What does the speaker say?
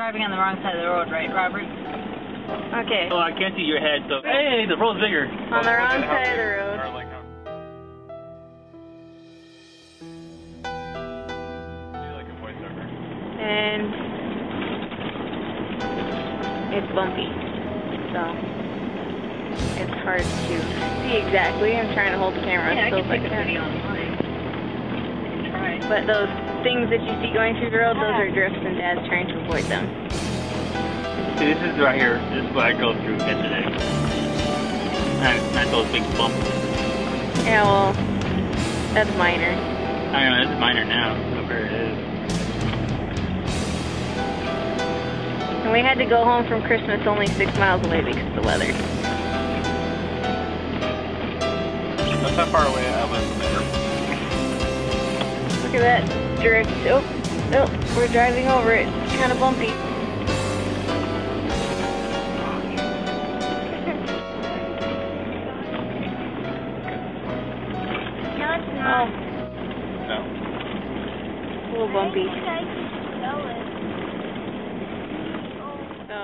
Driving on the wrong side of the road, right, Robert? Okay. Oh, I can't see your head, so... Hey, the road's bigger. On the wrong side of the road. And... it's bumpy. So... it's hard to see exactly. I'm trying to hold the camera yeah, so I can take a video online. Try. But those things that you see going through the road, those are drifts, and Dad's trying to avoid them. See, this is right here. This is what I go through yesterday. Not those big bumps. Yeah, well, that's minor. I know, this is minor now. Look where it is. And we had to go home from Christmas only 6 miles away because of the weather. That's how far away I was from there. Look at that drift. Oh, we're driving over it. It's kind of bumpy. Oh. No. A little bumpy. I think I can smell it. So.